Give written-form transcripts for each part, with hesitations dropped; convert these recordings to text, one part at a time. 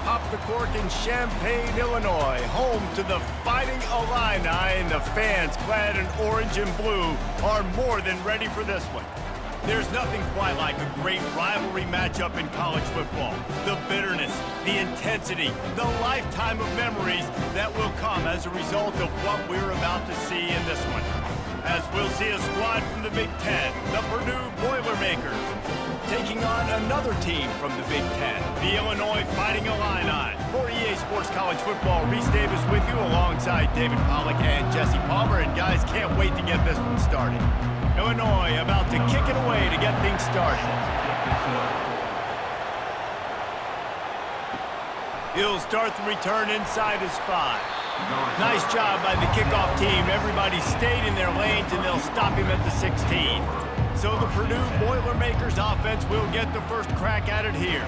pop the cork in Champaign, Illinois, home to the Fighting Illini, and the fans clad in orange and blue are more than ready for this one. There's nothing quite like a great rivalry matchup in college football. The bitterness, the intensity, the lifetime of memories that will come as a result of what we're about to see in this one. As we'll see a squad from the Big Ten, the Purdue Boilermakers, taking on another team from the Big Ten, the Illinois Fighting Illini. For EA Sports College Football, Reese Davis with you alongside David Pollack and Jesse Palmer. And guys, can't wait to get this one started. Illinois about to kick it away to get things started. He'll start the return inside his 5. Nice job by the kickoff team. Everybody stayed in their lanes, and they'll stop him at the 16. So the Purdue Boilermakers offense will get the first crack at it here.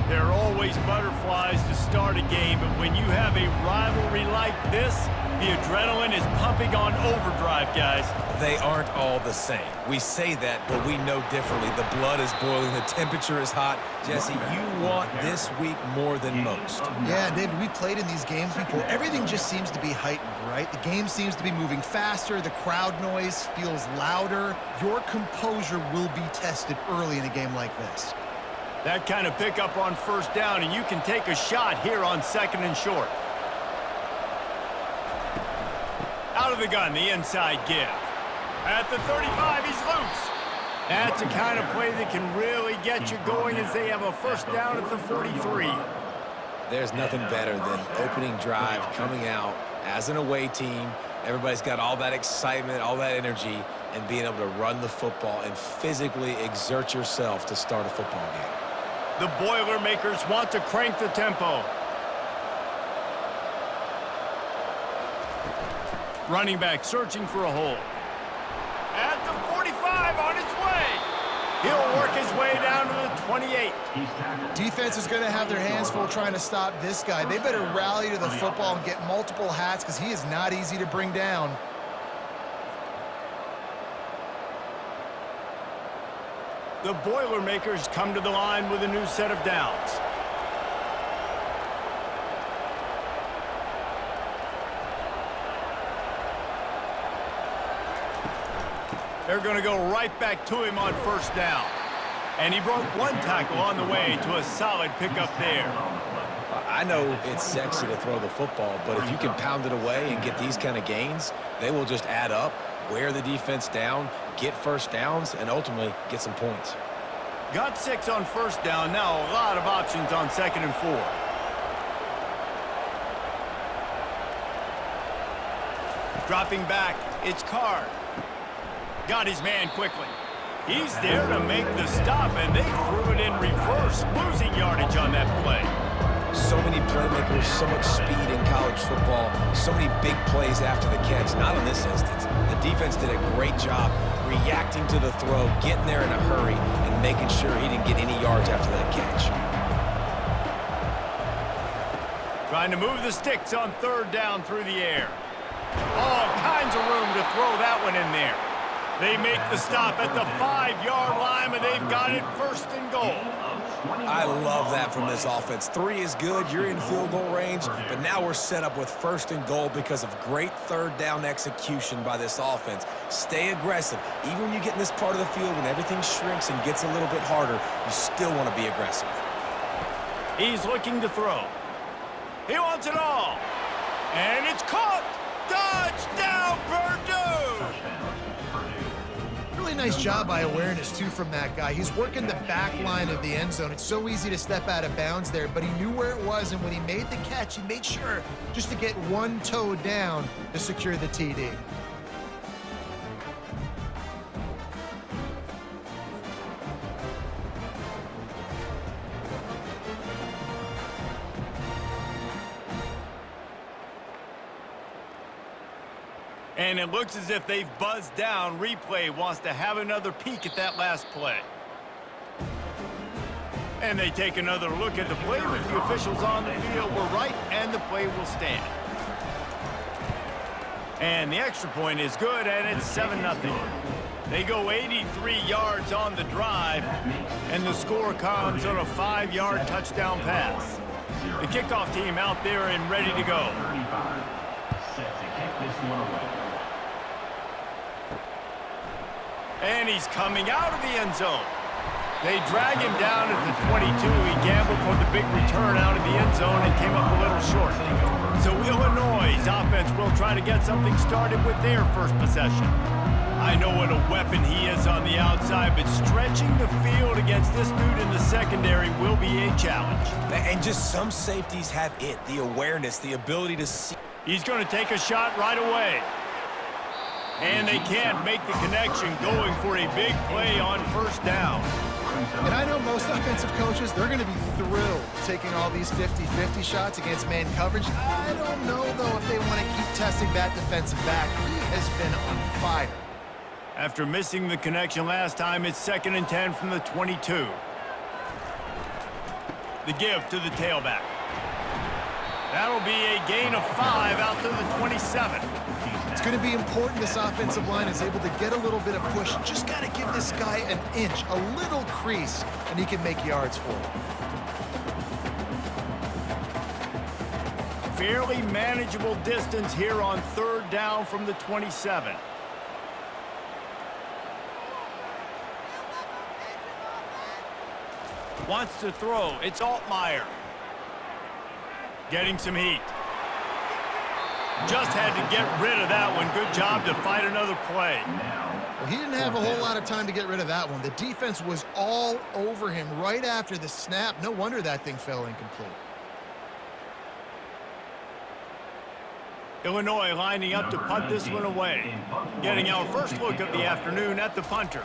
There are always butterflies to start a game, but when you have a rivalry like this, the adrenaline is pumping on overdrive, guys. They aren't all the same. We say that, but we know differently. The blood is boiling. The temperature is hot. Jesse, you want this week more than most. Yeah, David, we played in these games before. Everything just seems to be heightened, right? The game seems to be moving faster. The crowd noise feels louder. Your composure will be tested early in a game like this. That kind of pickup on first down, and you can take a shot here on 2nd and short. Out of the gun, the inside give. At the 35, he's loose. That's the kind of play that can really get you going as they have a first down at the 43. There's nothing better than opening drive, coming out as an away team. Everybody's got all that excitement, all that energy, and being able to run the football and physically exert yourself to start a football game. The Boilermakers want to crank the tempo. Running back searching for a hole. At the 45, on his way. He'll work his way down to the 28. Defense is going to have their hands full trying to stop this guy. They better rally to the football and get multiple hats because he is not easy to bring down. The Boilermakers come to the line with a new set of downs. They're going to go right back to him on first down. And he broke one tackle on the way to a solid pickup there. I know it's sexy to throw the football, but if you can pound it away and get these kind of gains, they will just add up, wear the defense down, get first downs, and ultimately get some points. Got 6 on first down. Now a lot of options on 2nd and 4. Dropping back, it's Card. Got his man quickly. He's there to make the stop, and they threw it in reverse, losing yardage on that play. So many playmakers, so much speed in college football, so many big plays after the catch. Not in this instance. The defense did a great job reacting to the throw, getting there in a hurry, and making sure he didn't get any yards after that catch. Trying to move the sticks on 3rd down through the air. All kinds of room to throw that one in there. They make the stop at the 5-yard line, but they've got it 1st and goal. I love that from this offense. 3 is good. You're in field goal range, but now we're set up with 1st and goal because of great 3rd down execution by this offense. Stay aggressive. Even when you get in this part of the field when everything shrinks and gets a little bit harder, you still want to be aggressive. He's looking to throw. He wants it all. And it's caught. Touchdown, Purdue! Really nice job by awareness, too, from that guy. He's working the back line of the end zone. It's so easy to step out of bounds there, but he knew where it was, and when he made the catch, he made sure just to get one toe down to secure the TD. And it looks as if they've buzzed down. Replay wants to have another peek at that last play. And they take another look at the play. With the officials on the field were right, and the play will stand. And the extra point is good, and it's 7-0. They go 83 yards on the drive, and the score comes on a 5-yard touchdown pass. The kickoff team out there and ready to go. And he's coming out of the end zone. They drag him down at the 22. He gambled for the big return out of the end zone and came up a little short. So Illinois' offense will try to get something started with their first possession. I know what a weapon he is on the outside, but stretching the field against this dude in the secondary will be a challenge. And just some safeties have it, the awareness, the ability to see. He's going to take a shot right away. And they can't make the connection, going for a big play on first down. And I know most offensive coaches, they're going to be thrilled taking all these 50-50 shots against man coverage. I don't know, though, if they want to keep testing that defensive back. He has been on fire. After missing the connection last time, it's 2nd and 10 from the 22. The give to the tailback. That'll be a gain of 5 out to the 27. It's going to be important this offensive line is able to get a little bit of push. Just got to give this guy an inch, a little crease, and he can make yards for it. Fairly manageable distance here on 3rd down from the 27. Wants to throw. It's Altmaier. Getting some heat. Just had to get rid of that one. Good job to fight another play. Well, he didn't have a whole lot of time to get rid of that one. The defense was all over him right after the snap. No wonder that thing fell incomplete. Illinois lining up to punt this one away. Getting our first look of the afternoon at the punter.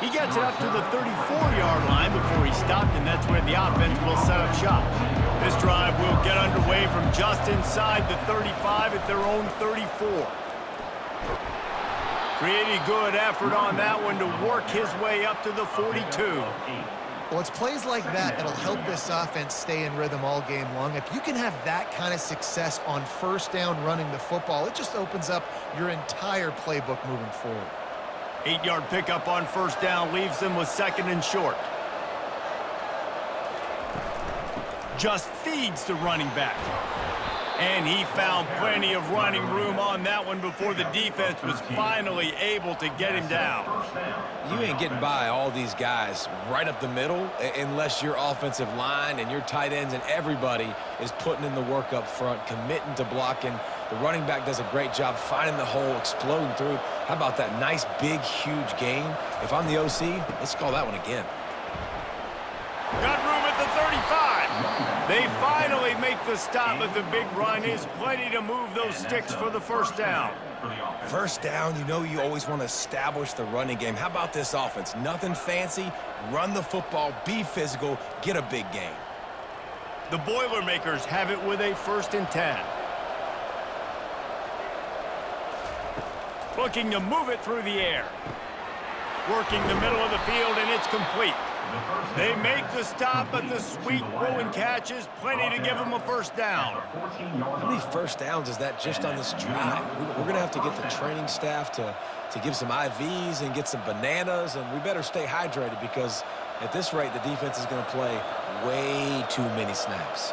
He gets it up to the 34-yard line before he stopped, and that's where the offense will set up shop. This drive will get underway from just inside the 35 at their own 34. Pretty good effort on that one to work his way up to the 42. Well, it's plays like that that'll help this offense stay in rhythm all game long. If you can have that kind of success on first down running the football, it just opens up your entire playbook moving forward. 8-yard pickup on first down leaves them with 2nd and short. Just feeds the running back. And he found plenty of running room on that one before the defense was finally able to get him down. You ain't getting by all these guys right up the middle unless your offensive line and your tight ends and everybody is putting in the work up front, committing to blocking. The running back does a great job finding the hole, exploding through. How about that nice, big, huge gain? If I'm the OC, let's call that one again. Got room at the 35. They finally make the stop, but the big run is plenty to move those sticks for the first down. First down, you know you always want to establish the running game. How about this offense? Nothing fancy. Run the football, be physical, get a big gain. The Boilermakers have it with a 1st and 10. Looking to move it through the air. Working the middle of the field, and it's complete. They make the stop, but the sweet throw and catch is plenty to give them a first down. How many first downs is that just on this drive? We're going to have to get the training staff to give some IVs and get some bananas, and we better stay hydrated because at this rate, the defense is going to play way too many snaps.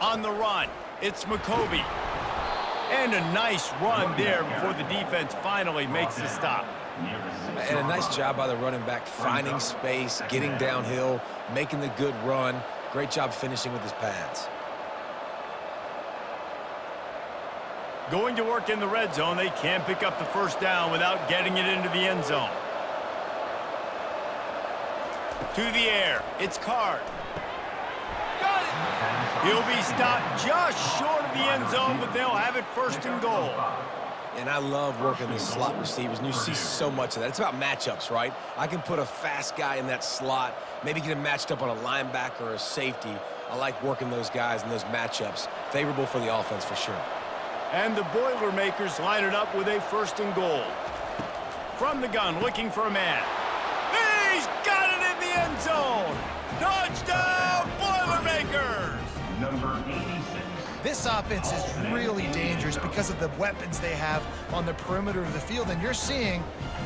On the run, it's McCoby. And a nice run there before the defense finally makes the stop. And a nice job by the running back, finding space, getting downhill, making the good run. Great job finishing with his pads. Going to work in the red zone, they can't pick up the first down without getting it into the end zone. To the air, it's Card. Got it! He'll be stopped just short of the end zone, but they'll have it 1st and goal. And I love working the slot receivers, and you see so much of that. It's about matchups, right? I can put a fast guy in that slot, maybe get him matched up on a linebacker or a safety. I like working those guys in those matchups. Favorable for the offense for sure. And the Boilermakers line it up with a 1st and goal. From the gun, looking for a man. He's got it in the end zone! Touchdown, Boilermakers! Number 86. This offense is really dangerous because of the weapons they have on the perimeter of the field. And you're seeing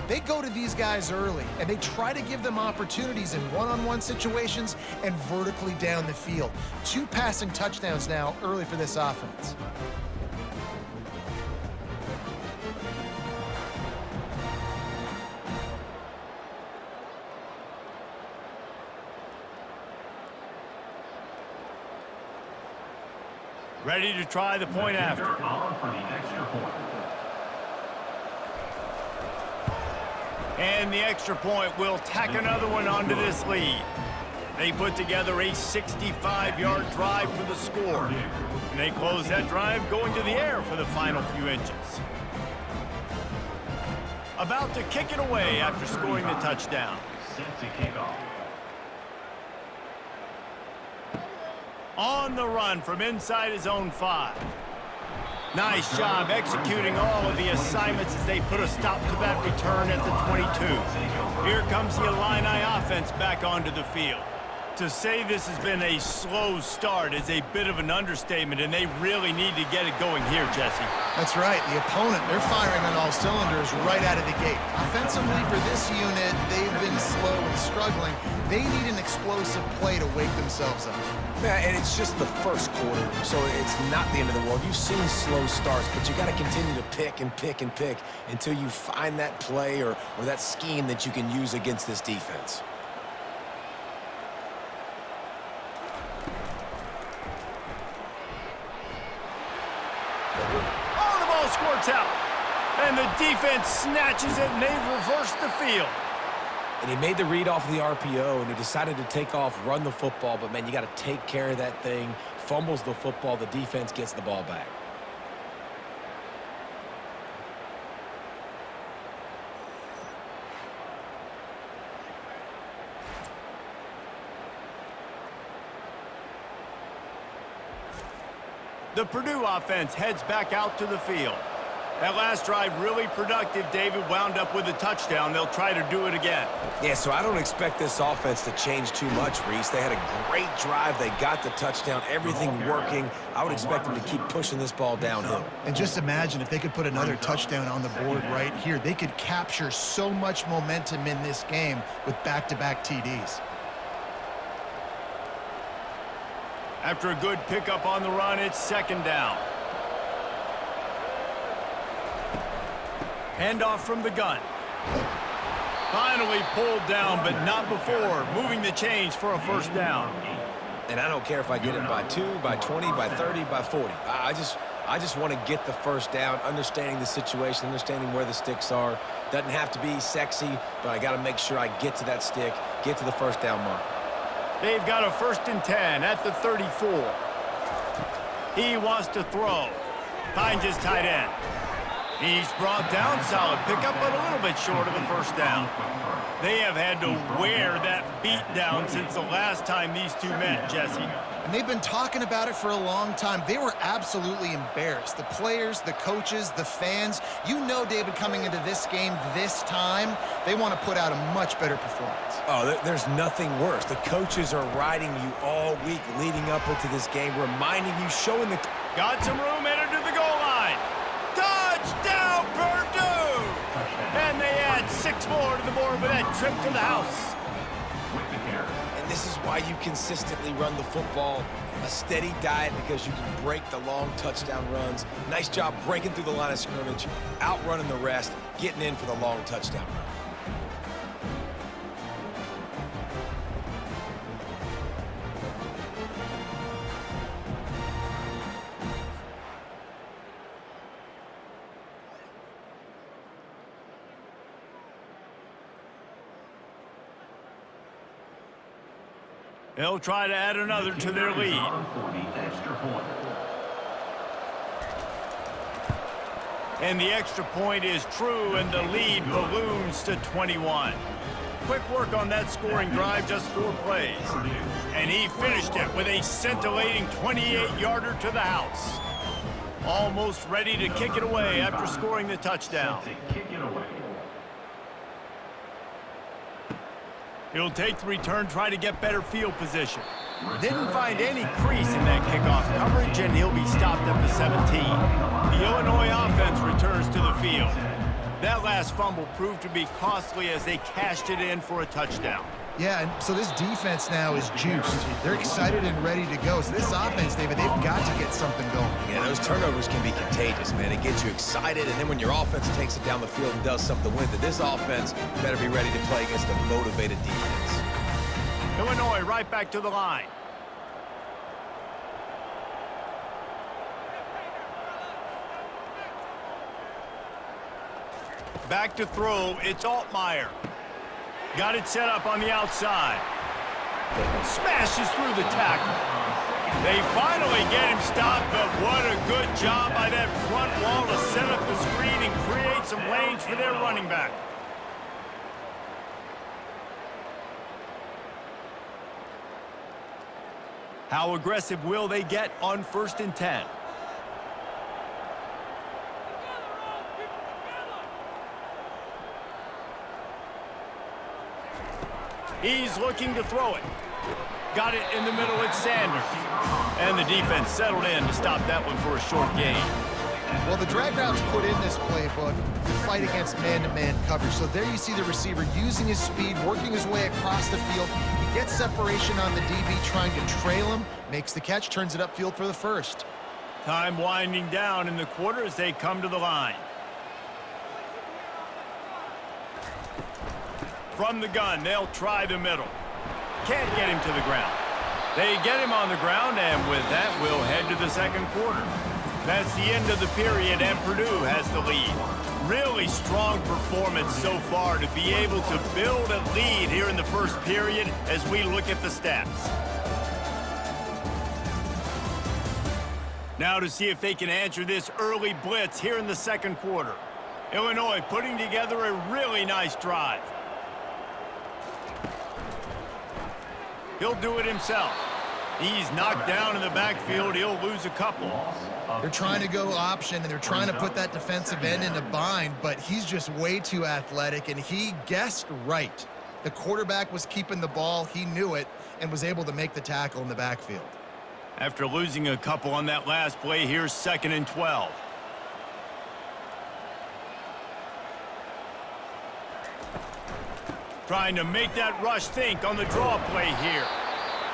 they go to these guys early, and they try to give them opportunities in one-on-one situations and vertically down the field. 2 passing touchdowns now early for this offense. Ready to try the point after. And the extra point will tack another one onto this lead. They put together a 65-yard drive for the score. And they close that drive going to the air for the final few inches. About to kick it away after scoring the touchdown. On the run from inside his own 5. Nice job executing all of the assignments as they put a stop to that return at the 22. Here comes the Illini offense back onto the field. To say this has been a slow start is a bit of an understatement, and they really need to get it going here, Jesse. That's right. The opponent, they're firing on all cylinders right out of the gate. Offensively for this unit, they've been slow and struggling. They need an explosive play to wake themselves up. Yeah, and it's just the first quarter, so it's not the end of the world. You've seen slow starts, but you got to continue to pick and pick and pick until you find that play or that scheme that you can use against this defense. Oh, the ball squirts out. And the defense snatches it, and they reverse the field. And he made the read off of the RPO, and he decided to take off, run the football. But, man, you got to take care of that thing. Fumbles the football. The defense gets the ball back. The Purdue offense heads back out to the field. That last drive really productive. David wound up with a touchdown. They'll try to do it again. Yeah, so I don't expect this offense to change too much, Reese. They had a great drive. They got the touchdown, everything working. I would expect them to keep pushing this ball downhill. And just imagine if they could put another touchdown on the board right here. They could capture so much momentum in this game with back-to-back TDs. After a good pickup on the run, it's second down. Handoff from the gun. Finally pulled down, but not before. Moving the chains for a first down. And I don't care if I get it by 2, by 20, by 30, by 40. I just want to get the first down, understanding the situation, understanding where the sticks are. Doesn't have to be sexy, but I got to make sure I get to that stick, get to the first down mark. They've got a 1st and 10 at the 34. He wants to throw. Finds his tight end. He's brought down, solid pickup, but a little bit short of the first down. They have had to wear that beat down since the last time these two met, Jesse. And they've been talking about it for a long time. They were absolutely embarrassed. The players, the coaches, the fans. You know, David, coming into this game this time, they want to put out a much better performance. Oh, there's nothing worse. The coaches are riding you all week leading up into this game, reminding you, showing the... Got some room, entered to the goal line. Touchdown, Purdue! And they add 6 more to the board with that trip to the house. And this is why you consistently run the football, a steady diet, because you can break the long touchdown runs. Nice job breaking through the line of scrimmage, outrunning the rest, getting in for the long touchdown run. They'll try to add another to their lead. And the extra point is true, and the lead balloons to 21. Quick work on that scoring drive, just 4 plays. And he finished it with a scintillating 28-yarder to the house. Almost ready to kick it away after scoring the touchdown. He'll take the return, try to get better field position. Didn't find any crease in that kickoff coverage, and he'll be stopped at the 17. The Illinois offense returns to the field. That last fumble proved to be costly as they cashed it in for a touchdown. Yeah, and so this defense now is juiced. They're excited and ready to go. So this offense, David, they've got to get something going. Yeah, those turnovers can be contagious, man. It gets you excited, and then when your offense takes it down the field and does something with it, this offense better be ready to play against a motivated defense. Illinois right back to the line. Back to throw, it's Altmaier. Got it set up on the outside. Smashes through the tackle. They finally get him stopped, but what a good job by that front wall to set up the screen and create some lanes for their running back. How aggressive will they get on 1st and 10? He's looking to throw it. Got it in the middle, it's Sanders. And the defense settled in to stop that one for a short gain. Well, the drag routes put in this playbook to fight against man-to-man coverage. So there you see the receiver using his speed, working his way across the field. He gets separation on the DB, trying to trail him, makes the catch, turns it upfield for the first. Time winding down in the quarter as they come to the line. From the gun, they'll try the middle. Can't get him to the ground. They get him on the ground, and with that, we'll head to the second quarter. That's the end of the period, and Purdue has the lead. Really strong performance so far to be able to build a lead here in the first period as we look at the stats. Now to see if they can answer this early blitz here in the second quarter. Illinois putting together a really nice drive. He'll do it himself. He's knocked down in the backfield. He'll lose a couple. They're trying to go option, and they're trying to put that defensive end in a bind, but he's just way too athletic, and he guessed right. The quarterback was keeping the ball. He knew it and was able to make the tackle in the backfield. After losing a couple on that last play, here's 2nd and 12. Trying to make that rush think on the draw play here.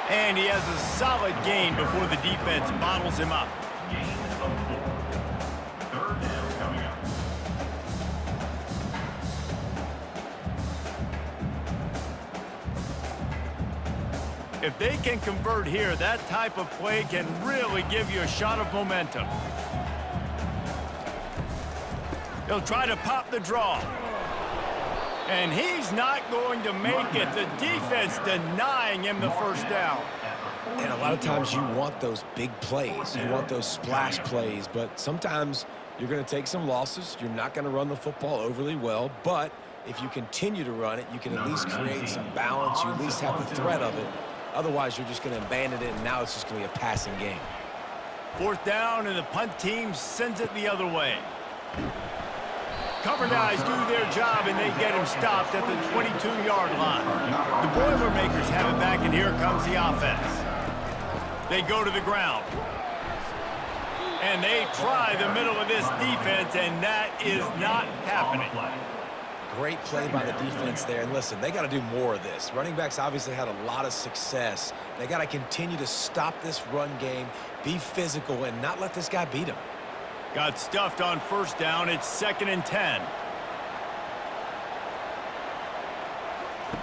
And he has a solid gain before the defense bottles him up. Third down coming up. If they can convert here, that type of play can really give you a shot of momentum. He'll try to pop the draw. And he's not going to make it. The defense denying him the first down. And a lot of times you want those big plays. You want those splash plays. But sometimes you're going to take some losses. You're not going to run the football overly well. But if you continue to run it, you can at least create some balance. You at least have the threat of it. Otherwise, you're just going to abandon it, and now it's just going to be a passing game. 4th down, and the punt team sends it the other way. Cover guys do their job, and they get him stopped at the 22-yard line. The Boilermakers have it back, and here comes the offense. They go to the ground. And they try the middle of this defense, and that is not happening. Great play by the defense there. And listen, they got to do more of this. Running backs obviously had a lot of success. They got to continue to stop this run game, be physical, and not let this guy beat him. Got stuffed on 1st down. It's 2nd and 10.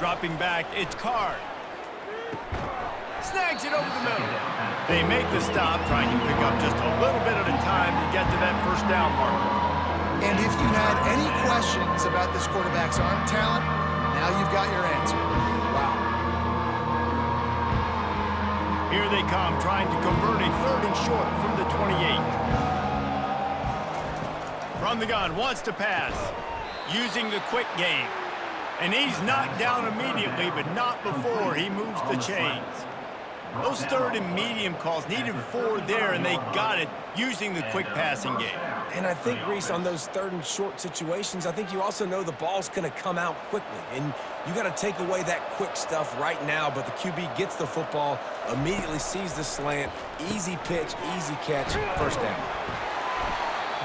Dropping back, it's Card. Snags it over the middle. They make the stop, trying to pick up just a little bit at a time to get to that 1st down marker. And if you had any questions about this quarterback's arm talent, now you've got your answer. Wow. Here they come, trying to convert a 3rd and short from the 28. From the gun, wants to pass, using the quick game. And he's knocked down immediately, but not before he moves the chains. Those third and medium calls needed 4 there, and they got it using the quick passing game. And I think, Reese, on those third and short situations, I think you also know the ball's going to come out quickly. And you got to take away that quick stuff right now, but the QB gets the football, immediately sees the slant, easy pitch, easy catch, first down.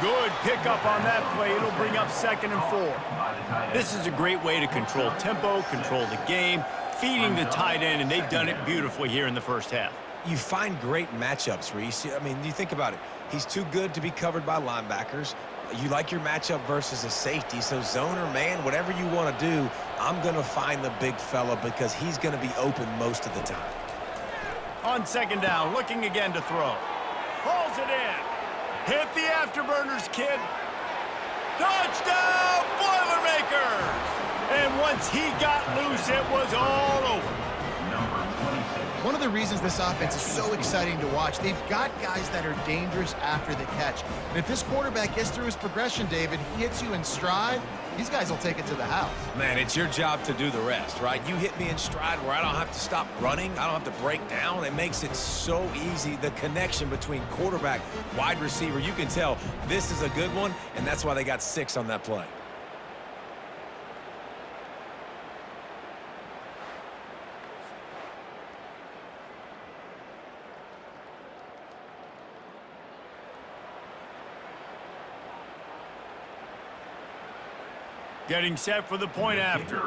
Good pickup on that play. It'll bring up 2nd and 4. This is a great way to control tempo, control the game, feeding the tight end, and they've done it beautifully here in the first half. You find great matchups, Reese. I mean, you think about it. He's too good to be covered by linebackers. You like your matchup versus a safety, so zone or man, whatever you want to do, I'm going to find the big fella because he's going to be open most of the time. On 2nd down, looking again to throw. Hauls it in. Hit the afterburners, kid. Touchdown, Boilermakers! And once he got loose, it was all over. One of the reasons this offense is so exciting to watch, they've got guys that are dangerous after the catch. And if this quarterback gets through his progression, David, he hits you in stride, these guys will take it to the house. Man, it's your job to do the rest, right? You hit me in stride where I don't have to stop running. I don't have to break down. It makes it so easy. The connection between quarterback, wide receiver, you can tell this is a good one, and that's why they got 6 on that play. Getting set for the point after.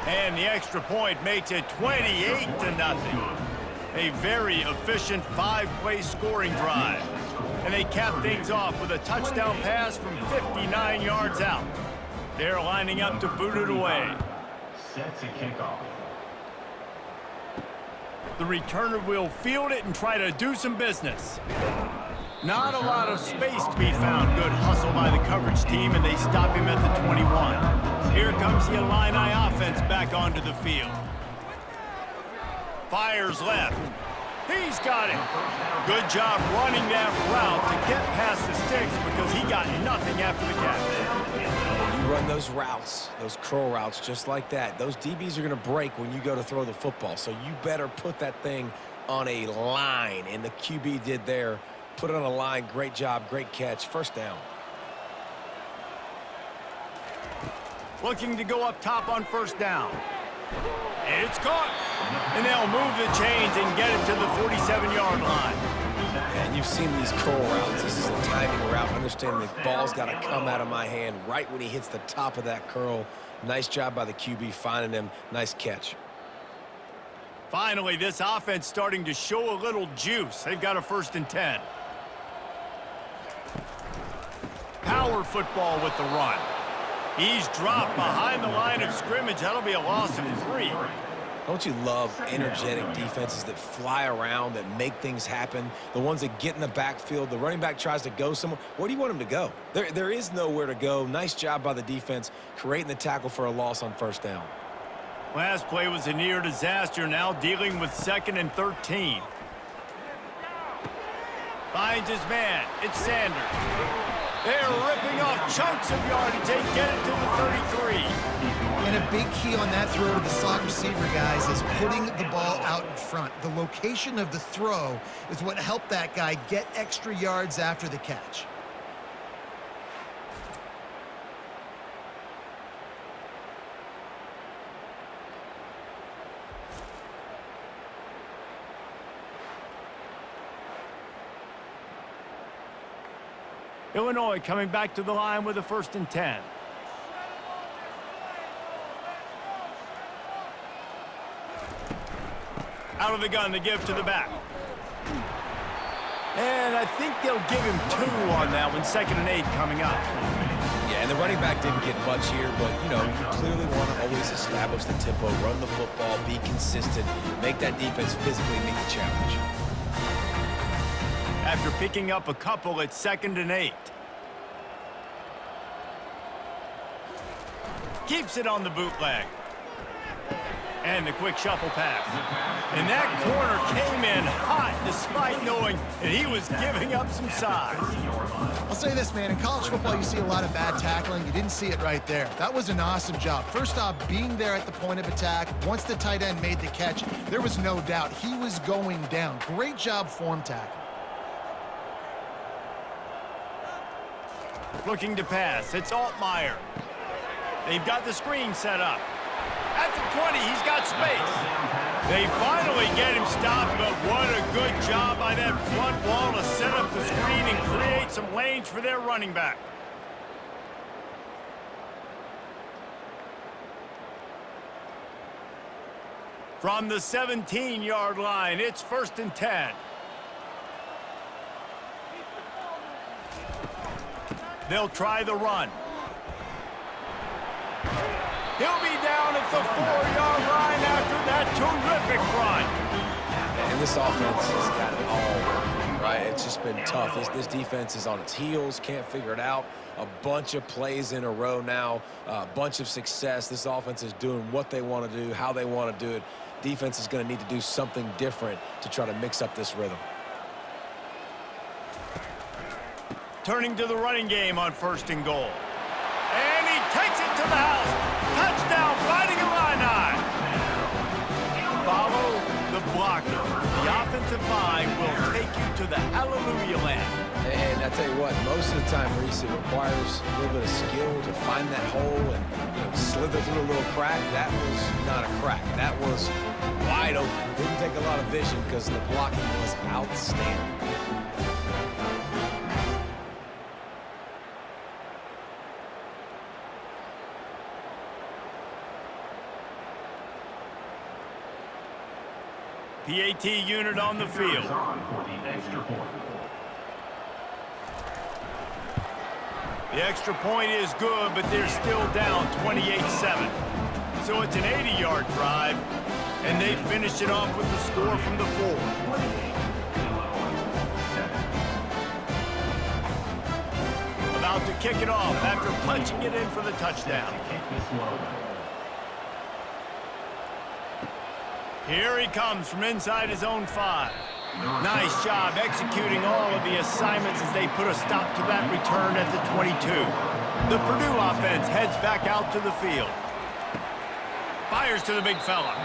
And the extra point makes it 28-0. A very efficient 5-play scoring drive. And they cap things off with a touchdown pass from 59 yards out. They're lining up to boot it away. Set to kickoff. The returner will field it and try to do some business. Not a lot of space to be found. Good hustle by the coverage team, and they stop him at the 21. Here comes the Illini offense back onto the field. Fires left. He's got it. Good job running that route to get past the sticks because he got nothing after the catch. You run those routes, those curl routes just like that. Those DBs are going to break when you go to throw the football, so you better put that thing on a line, and the QB did there. Put it on a line. Great job. Great catch. First down. Looking to go up top on 1st down. It's caught. And they'll move the chains and get it to the 47-yard line. And you've seen these curl routes. This is a timing route. Understand the ball's got to come out of my hand right when he hits the top of that curl. Nice job by the QB finding him. Nice catch. Finally, this offense starting to show a little juice. They've got a 1st and 10. Power football with the run. He's dropped behind the line of scrimmage. That'll be a loss of 3. Don't you love energetic defenses that fly around, that make things happen? The ones that get in the backfield, the running back tries to go somewhere. Where do you want him to go? There is nowhere to go. Nice job by the defense, creating the tackle for a loss on 1st down. Last play was a near disaster, now dealing with 2nd and 13. Finds his man. It's Sanders. They're ripping off chunks of yardage. They get it to the 33. And a big key on that throw to the slot receiver, guys, is putting the ball out in front. The location of the throw is what helped that guy get extra yards after the catch. Illinois coming back to the line with a 1st and 10. Out of the gun to give to the back. And I think they'll give him 2 on that one. 2nd and 8 coming up. Yeah, and the running back didn't get much here, but, you know, you clearly want to always establish the tempo, run the football, be consistent, make that defense physically meet the challenge. After picking up a couple, it's 2nd and 8. Keeps it on the bootleg. And the quick shuffle pass. And that corner came in hot. despite knowing that he was giving up some size. I'll say this, man. In college football, you see a lot of bad tackling. You didn't see it right there. That was an awesome job. First off, being there at the point of attack. Once the tight end made the catch, there was no doubt he was going down. Great job form tackle. Looking to pass. It's Altmaier. They've got the screen set up. At the 20, he's got space. They finally get him stopped, but what a good job by that front wall to set up the screen and create some lanes for their running back. From the 17-yard line, it's 1st and 10. They'll try the run. He'll be down at the 4-yard line after that terrific run. And this offense has got it all working, right? It's just been tough. This defense is on its heels, can't figure it out. A bunch of plays in a row now, a bunch of success. This offense is doing what they want to do, how they want to do it. Defense is going to need to do something different to try to mix up this rhythm. Turning to the running game on 1st and goal. And he takes it to the house. Touchdown, Fighting Illini. Follow the blocker. The offensive line will take you to the hallelujah land. And I tell you what, most of the time, Reese, it requires a little bit of skill to find that hole and slither through a little crack. That was not a crack. That was wide open. Didn't take a lot of vision because the blocking was outstanding. PAT unit on the field. The extra point is good, but they're still down 28-7. So it's an 80-yard drive, and they finish it off with the score from the 4. About to kick it off after punching it in for the touchdown. Here he comes from inside his own 5. Nice job executing all of the assignments as they put a stop to that return at the 22. The Purdue offense heads back out to the field. Fires to the big fella.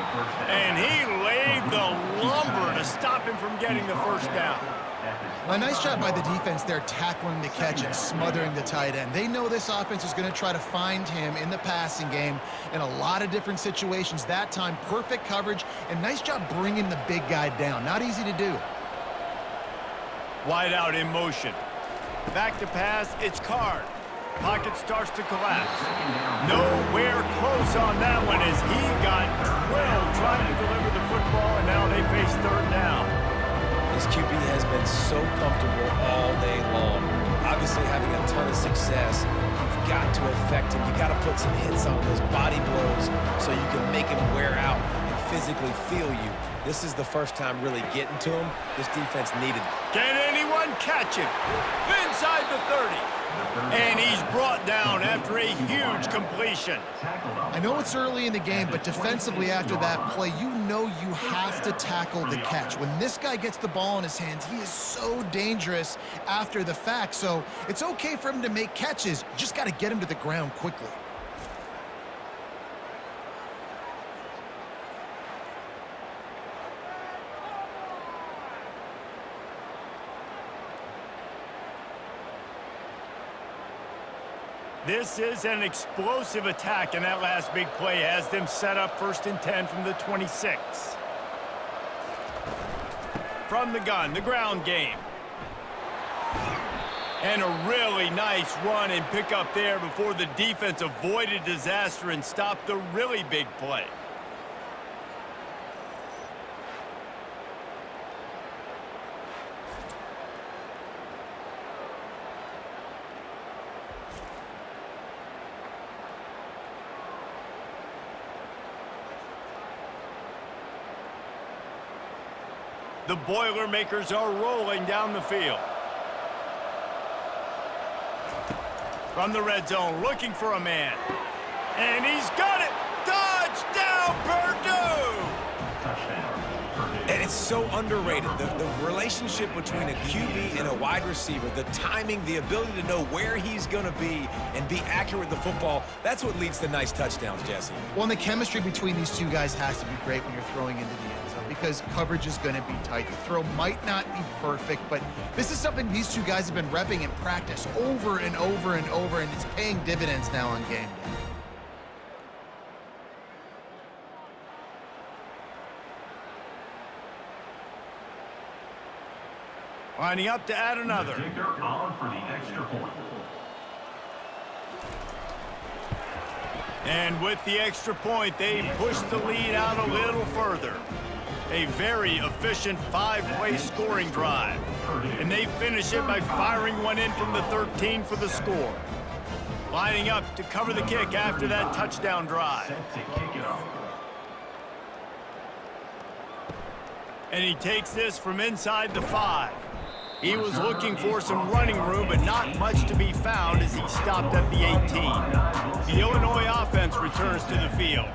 And he laid the lumber to stop him from getting the first down. A nice job by the defense there tackling the catch and smothering the tight end. They know this offense is going to try to find him in the passing game in a lot of different situations. That time, perfect coverage, and nice job bringing the big guy down. Not easy to do. Wide out in motion. Back to pass, it's Card. Pocket starts to collapse. Nowhere close on that one as he got drilled trying to deliver the football, and now they face 3rd down. This QB has been so comfortable all day long. Obviously having a ton of success. You've got to affect him. You've got to put some hits on those body blows so you can make him wear out and physically feel you. This is the first time really getting to him. This defense needed it. Can anyone catch him? Inside the 30. And he's brought down after a huge completion. I know it's early in the game, but defensively after that play, you know you have to tackle the catch. When this guy gets the ball in his hands, he is so dangerous after the fact. So it's okay for him to make catches. You just got to get him to the ground quickly. This is an explosive attack, and that last big play has them set up 1st and 10 from the 26. From the gun, the ground game. And a really nice run and pick up there before the defense avoided disaster and stopped the really big play. The Boilermakers are rolling down the field. From the red zone, looking for a man. And he's got it! Touchdown, Purdue! And it's so underrated. The relationship between a QB and a wide receiver, the timing, the ability to know where he's going to be and be accurate with the football, that's what leads to nice touchdowns, Jesse. Well, and the chemistry between these two guys has to be great when you're throwing into the end zone because coverage is going to be tight. The throw might not be perfect, but this is something these two guys have been repping in practice over and over and over, and it's paying dividends now on game day. Lining up to add another. Kicker on for the extra point. And with the extra point, they push the lead out a little further. A very efficient 5-play scoring drive. And they finish it by firing one in from the 13 for the score. Lining up to cover the kick after that touchdown drive. Set to kick it off. And he takes this from inside the 5. He was looking for some running room, but not much to be found as he stopped at the 18. The Illinois offense returns to the field.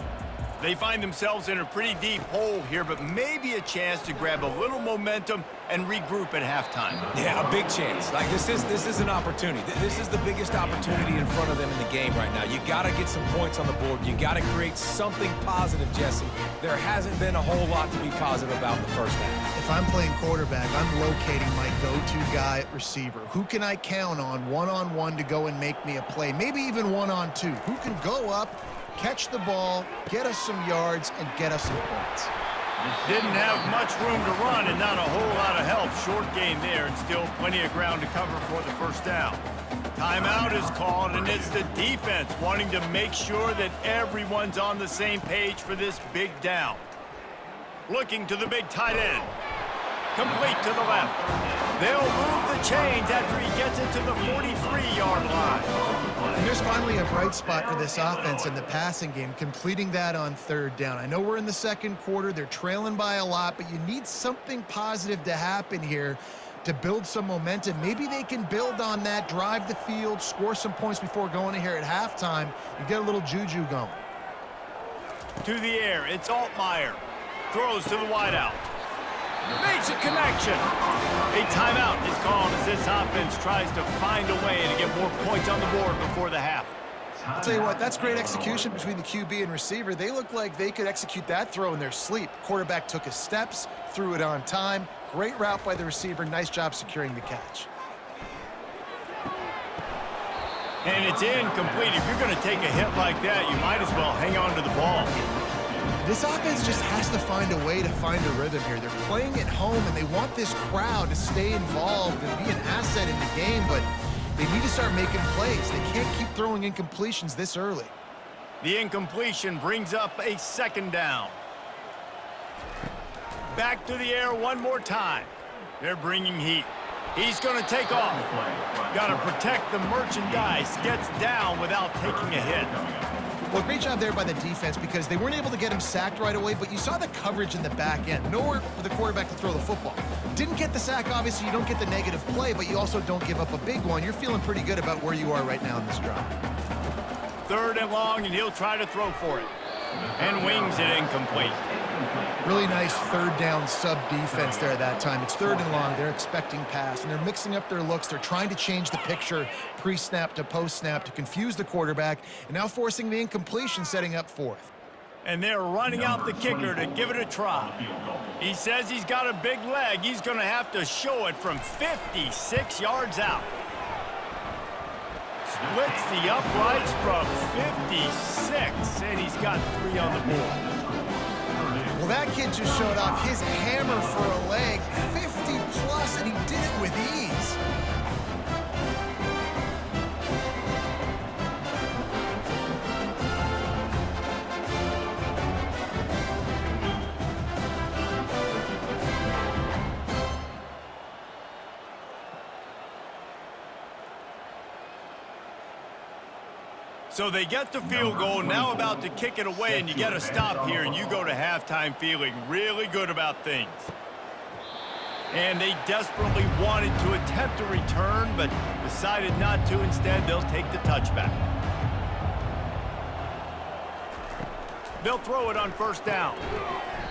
They find themselves in a pretty deep hole here, but maybe a chance to grab a little momentum and regroup at halftime. Yeah, a big chance. Like, this is an opportunity. This is the biggest opportunity in front of them in the game right now. You got to get some points on the board. You got to create something positive, Jesse. There hasn't been a whole lot to be positive about in the first half. If I'm playing quarterback, I'm locating my go-to guy at receiver. Who can I count on one-on-one to go and make me a play? Maybe even one-on-two. Who can go up, catch the ball, get us some yards, and get us some points? Didn't have much room to run and not a whole lot of help. Short game there and still plenty of ground to cover for the first down. Timeout is called, and it's the defense wanting to make sure that everyone's on the same page for this big down. Looking to the big tight end. Complete to the left. They'll move the chains after he gets it to the 43-yard line. And there's finally a bright spot for this offense in the passing game, completing that on third down. I know we're in the second quarter. They're trailing by a lot, but you need something positive to happen here to build some momentum. Maybe they can build on that, drive the field, score some points before going in here at halftime. You get a little juju going. To the air, it's Altmaier. Throws to the wideout. Makes a connection. A timeout is called as this offense tries to find a way to get more points on the board before the half. I'll tell you what, that's great execution between the QB and receiver. They look like they could execute that throw in their sleep. Quarterback took his steps, threw it on time. Great route by the receiver. Nice job securing the catch. And it's incomplete. If you're going to take a hit like that, you might as well hang on to the ball. This offense just has to find a way to find a rhythm here. They're playing at home, and they want this crowd to stay involved and be an asset in the game, but they need to start making plays. They can't keep throwing incompletions this early. The incompletion brings up a second down. Back to the air one more time. They're bringing heat. He's going to take off. Got to protect the merchandise. Gets down without taking a hit. Well, great job there by the defense because they weren't able to get him sacked right away, but you saw the coverage in the back end. Nowhere for the quarterback to throw the football. Didn't get the sack, obviously. You don't get the negative play, but you also don't give up a big one. You're feeling pretty good about where you are right now in this drive. Third and long, and he'll try to throw for it. And wings it incomplete. Really nice third down sub defense there at that time. It's third and long. They're expecting pass, and they're mixing up their looks. They're trying to change the picture pre-snap to post-snap to confuse the quarterback, and now forcing the incompletion, setting up fourth. And they're running out the kicker to give it a try. He says he's got a big leg. He's going to have to show it from 56 yards out. Splits the uprights from 56, and he's got 3 on the board. Well, that kid just showed off his hammer for a leg, 50-plus, and he did it with ease. So they get the field goal, now about to kick it away, and you get a stop here, and you go to halftime feeling really good about things. And they desperately wanted to attempt a return, but decided not to. Instead, they'll take the touchback. They'll throw it on first down.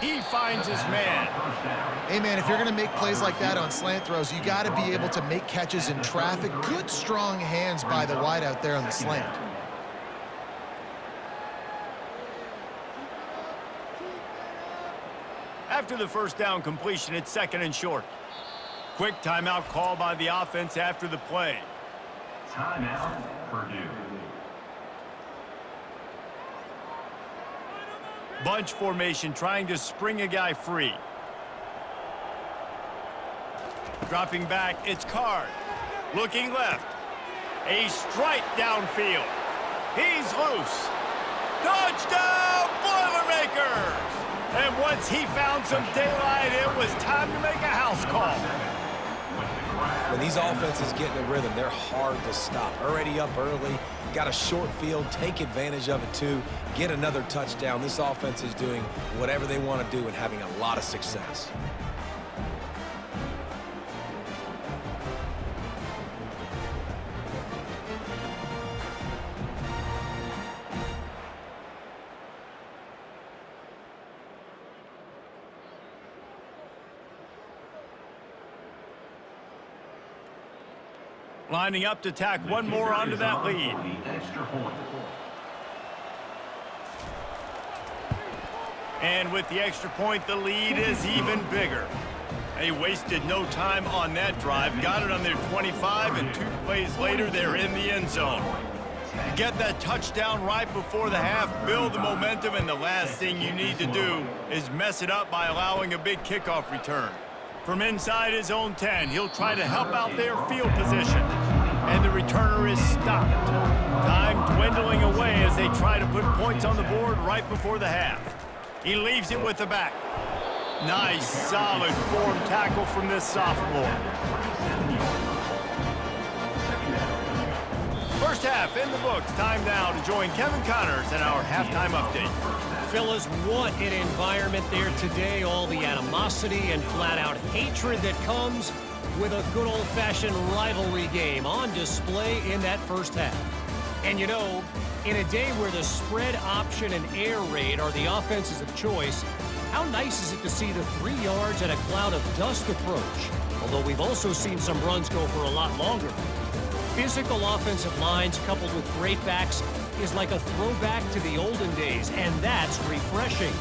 He finds his man. Hey, man, if you're going to make plays like that on slant throws, you got to be able to make catches in traffic. Good, strong hands by the wide out there on the slant. After the first down completion, it's 2nd and short. Quick timeout call by the offense after the play. Timeout, Purdue. Bunch formation trying to spring a guy free. Dropping back, it's Card. Looking left. A strike downfield. He's loose. Touchdown, Boilermakers! And once he found some daylight, it was time to make a house call. When these offenses get in a rhythm, they're hard to stop. Already up early, got a short field, take advantage of it too, get another touchdown. This offense is doing whatever they want to do and having a lot of success. Lining up to tack one more onto that lead. The extra point. And with the extra point, the lead is even bigger. They wasted no time on that drive. Got it on their 25, and 2 plays later, they're in the end zone. Get that touchdown right before the half, build the momentum, and the last thing you need to do is mess it up by allowing a big kickoff return. From inside his own 10, he'll try to help out their field position. And the returner is stopped. Time dwindling away as they try to put points on the board right before the half. He leaves it with the back. Nice, solid form tackle from this sophomore. First half in the books. Time now to join Kevin Connors in our halftime update. Fellas, what an environment there today. All the animosity and flat-out hatred that comes with a good old-fashioned rivalry game on display in that first half. And you know, in a day where the spread option and air raid are the offenses of choice, how nice is it to see the 3 yards and a cloud of dust approach? Although we've also seen some runs go for a lot longer. Physical offensive lines coupled with great backs is like a throwback to the olden days, and that's refreshing.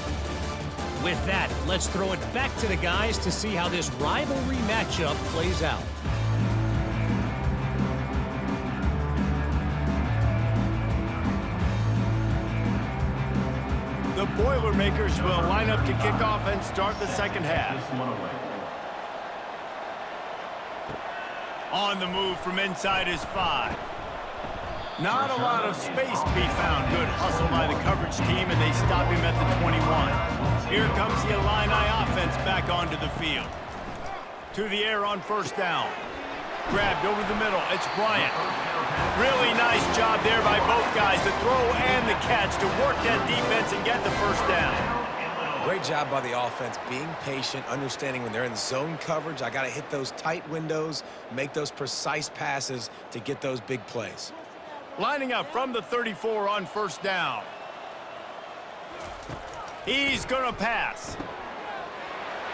With that, let's throw it back to the guys to see how this rivalry matchup plays out. The Boilermakers will line up to kick off and start the second half. On the move from inside is 5. Not a lot of space to be found. Good hustle by the coverage team, and they stop him at the 21. Here comes the Illini offense back onto the field. To the air on first down. Grabbed over the middle. It's Bryant. Really nice job there by both guys, the throw and the catch, to work that defense and get the first down. Great job by the offense, being patient, understanding when they're in zone coverage, I got to hit those tight windows, make those precise passes to get those big plays. Lining up from the 34 on first down. He's going to pass.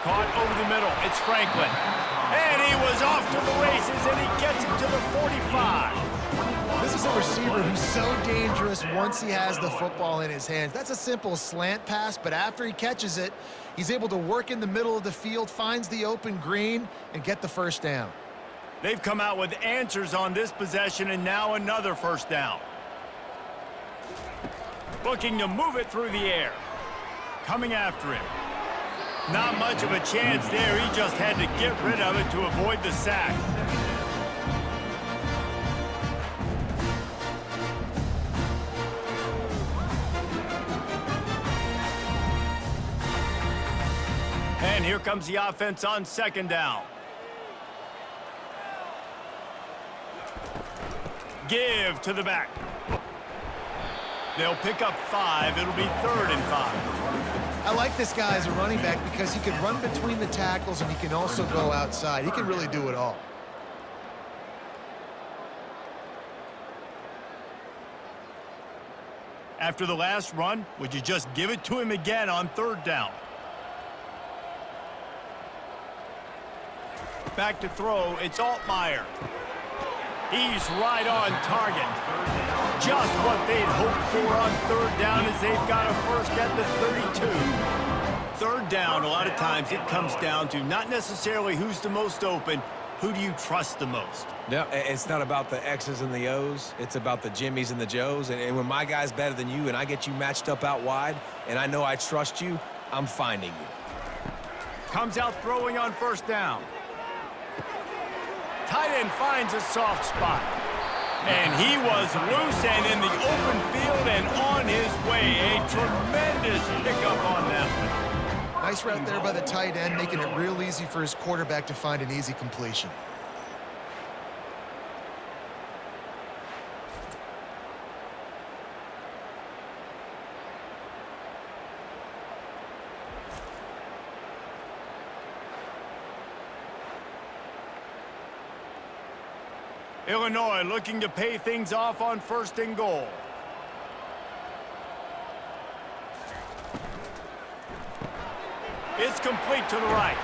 Caught over the middle. It's Franklin. And he was off to the races, and he gets it to the 45. This is a receiver who's so dangerous once he has the football in his hands. That's a simple slant pass, but after he catches it, he's able to work in the middle of the field, finds the open green, and get the first down. They've come out with answers on this possession, and now another first down. Looking to move it through the air. Coming after him. Not much of a chance there. He just had to get rid of it to avoid the sack. And here comes the offense on second down. Give to the back. They'll pick up 5. It'll be 3rd and 5. I like this guy as a running back because he can run between the tackles and he can also go outside. He can really do it all. After the last run, would you just give it to him again on 3rd down? Back to throw, it's Altmaier. He's right on target. Just what they'd hoped for on third down as they've got a first at the 32. Third down, a lot of times it comes down to not necessarily who's the most open, who do you trust the most? No, it's not about the X's and the O's. It's about the Jimmies and the Joes. And when my guy's better than you and I get you matched up out wide and I know I trust you, I'm finding you. Comes out throwing on first down. Tight end finds a soft spot. And he was loose and in the open field and on his way. A tremendous pickup on that one. Nice route there by the tight end, making it real easy for his quarterback to find an easy completion. Illinois looking to pay things off on first and goal. It's complete to the right.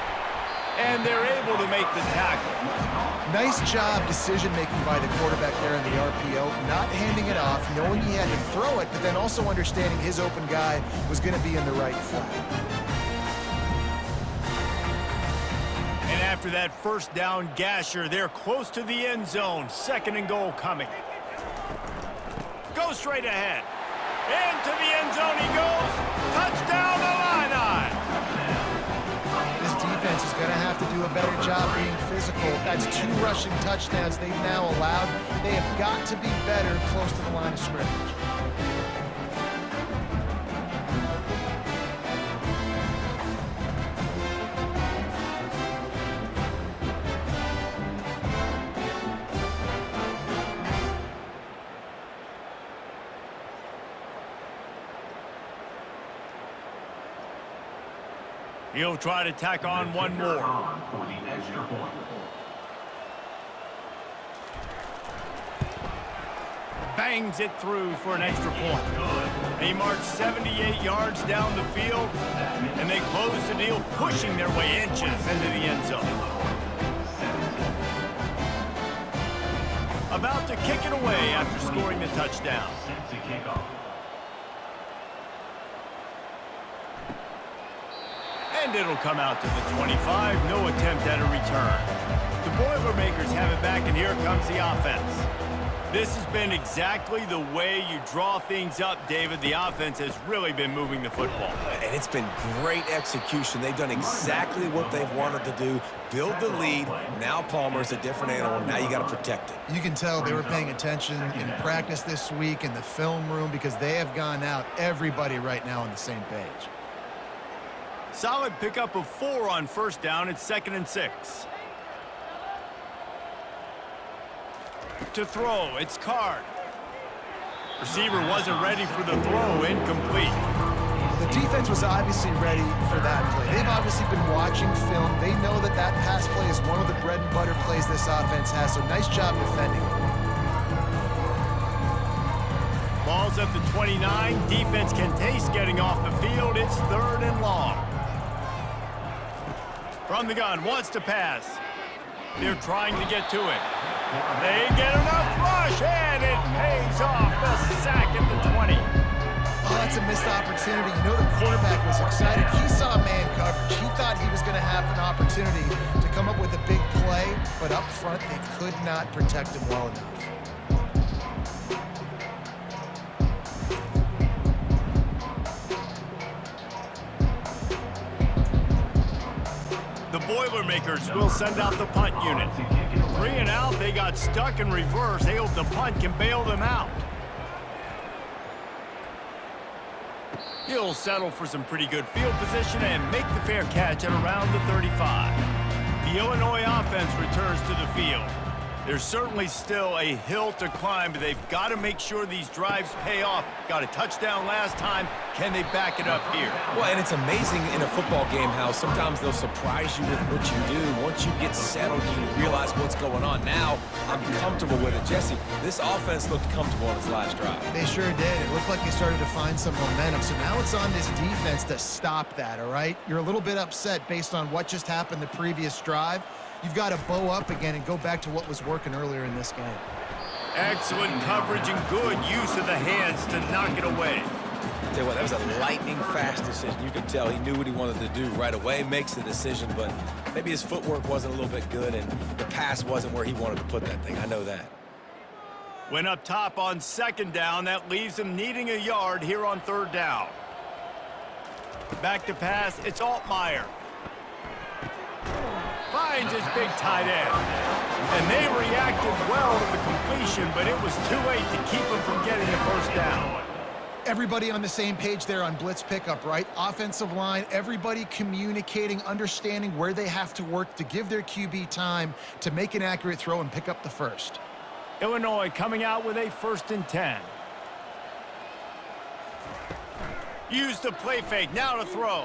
And they're able to make the tackle. Nice job decision-making by the quarterback there in the RPO, not handing it off, knowing he had to throw it, but then also understanding his open guy was going to be in the right flat. And after that first down gasher, they're close to the end zone. Second and goal coming. Go straight ahead. Into the end zone he goes. Touchdown Illini. This defense is going to have to do a better job being physical. That's 2 rushing touchdowns they've now allowed. They have got to be better close to the line of scrimmage. He'll try to tack on one more. For the extra point. Bangs it through for an extra point. They march 78 yards down the field, and they close the deal, pushing their way inches into the end zone. About to kick it away after scoring the touchdown. Set to kick off. And it'll come out to the 25. No attempt at a return. The Boilermakers have it back, and here comes the offense. This has been exactly the way you draw things up, David. The offense has really been moving the football. And it's been great execution. They've done exactly what they've wanted to do. Build the lead. Now Palmer's a different animal. Now you got to protect it. You can tell they were paying attention in practice this week in the film room because they have gone out, everybody right now on the same page. Solid pickup of 4 on first down. It's 2nd and 6. To throw, it's Card. Receiver wasn't ready for the throw, incomplete. The defense was obviously ready for that play. They've obviously been watching film. They know that that pass play is one of the bread and butter plays this offense has, so nice job defending it. Ball's at the 29. Defense can taste getting off the field. It's 3rd and long. From the gun, wants to pass. They're trying to get to it. They get enough rush, and it pays off. The sack at the 20. Oh, that's a missed opportunity. You know the quarterback was excited. He saw man coverage. He thought he was going to have an opportunity to come up with a big play, but up front they could not protect him well enough. The Boilermakers will send out the punt unit. 3 and out, they got stuck in reverse. They hope the punt can bail them out. He'll settle for some pretty good field position and make the fair catch at around the 35. The Illinois offense returns to the field. There's certainly still a hill to climb, but they've got to make sure these drives pay off. Got a touchdown last time. Can they back it up here? Well, and it's amazing in a football game how sometimes they'll surprise you with what you do. Once you get settled, you realize what's going on. Now, I'm comfortable with it. Jesse, this offense looked comfortable on its last drive. They sure did. It looked like they started to find some momentum. So now it's on this defense to stop that, all right? You're a little bit upset based on what just happened the previous drive. You've got to bow up again and go back to what was working earlier in this game. Excellent coverage and good use of the hands to knock it away. Tell you what, that was a lightning-fast decision. You could tell he knew what he wanted to do right away, makes the decision, but maybe his footwork wasn't a little bit good and the pass wasn't where he wanted to put that thing. I know that. Went up top on second down. That leaves him needing a yard here on third down. Back to pass. It's Altmaier. Finds his big tight end. And they reacted well to the completion, but it was too late to keep him from getting the first down. Everybody on the same page there on blitz pickup, right? Offensive line, everybody communicating, understanding where they have to work to give their QB time to make an accurate throw and pick up the first. Illinois coming out with a 1st and 10. Use the play fake, now to throw.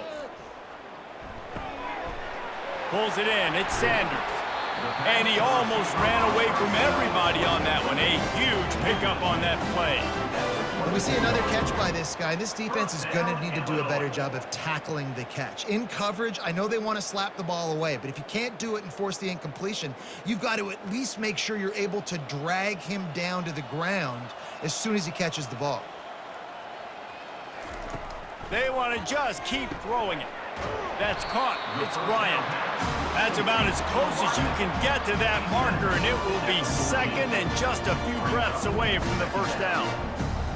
Pulls it in, it's Sanders. And he almost ran away from everybody on that one. A huge pickup on that play. When we see another catch by this guy, this defense is going to need to do a better job of tackling the catch. In coverage, I know they want to slap the ball away, but if you can't do it and force the incompletion, you've got to at least make sure you're able to drag him down to the ground as soon as he catches the ball. They want to just keep throwing it. That's caught. It's Bryant. That's about as close as you can get to that marker, and it will be second and just a few breaths away from the first down.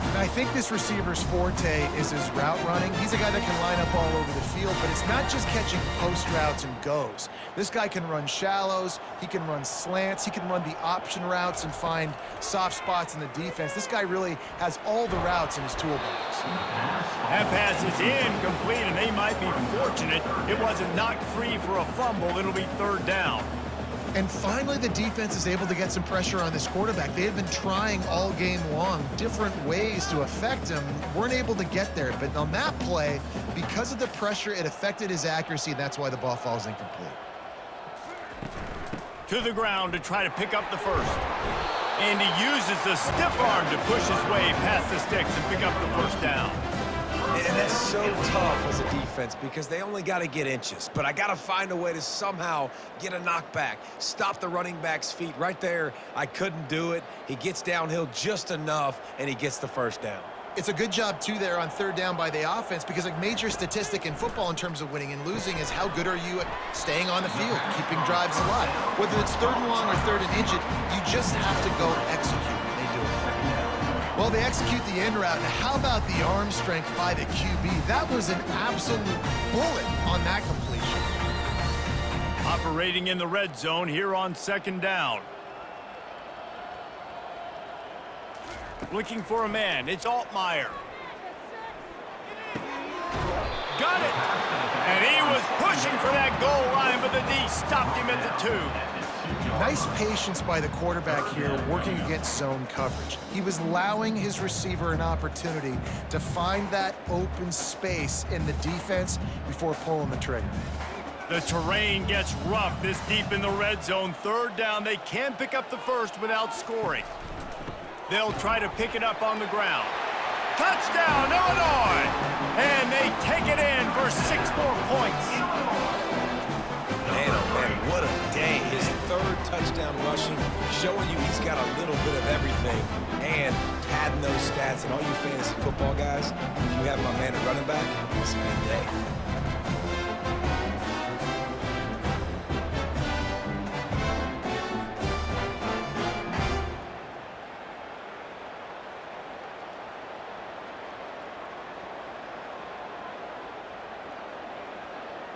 And I think this receiver's forte is his route running. He's a guy that can line up all over the field, but it's not just catching post routes and goes. This guy can run shallows, he can run slants, he can run the option routes and find soft spots in the defense. This guy really has all the routes in his toolbox. That pass is incomplete, and they might be fortunate it wasn't knocked free for a fumble. It'll be third down. And finally, the defense is able to get some pressure on this quarterback. They had been trying all game long different ways to affect him. Weren't able to get there. But on that play, because of the pressure, it affected his accuracy. And that's why the ball falls incomplete. To the ground to try to pick up the first. And he uses the stiff arm to push his way past the sticks and pick up the first down. And that's so tough as a defense because they only got to get inches. But I got to find a way to somehow get a knockback, stop the running back's feet. Right there, I couldn't do it. He gets downhill just enough, and he gets the first down. It's a good job, too, there on third down by the offense because a major statistic in football in terms of winning and losing is how good are you at staying on the field, keeping drives alive. Whether it's third and long or third and inch, you just have to go execute. Well, they execute the end route. Now, how about the arm strength by the QB? That was an absolute bullet on that completion. Operating in the red zone here on second down. Looking for a man. It's Altmaier. Got it. And he was pushing for that goal line, but the D stopped him at the 2. Nice patience by the quarterback here working against zone coverage. He was allowing his receiver an opportunity to find that open space in the defense before pulling the trigger. The terrain gets rough this deep in the red zone. Third down, they can pick up the first without scoring. They'll try to pick it up on the ground. Touchdown, Illinois! And they take it in for 6 more points. Man, oh man, what a day. His third touchdown rushing, showing you he's got a little bit of everything. And padding those stats. And all you fantasy football guys, if you have my man at running back, it's a good day.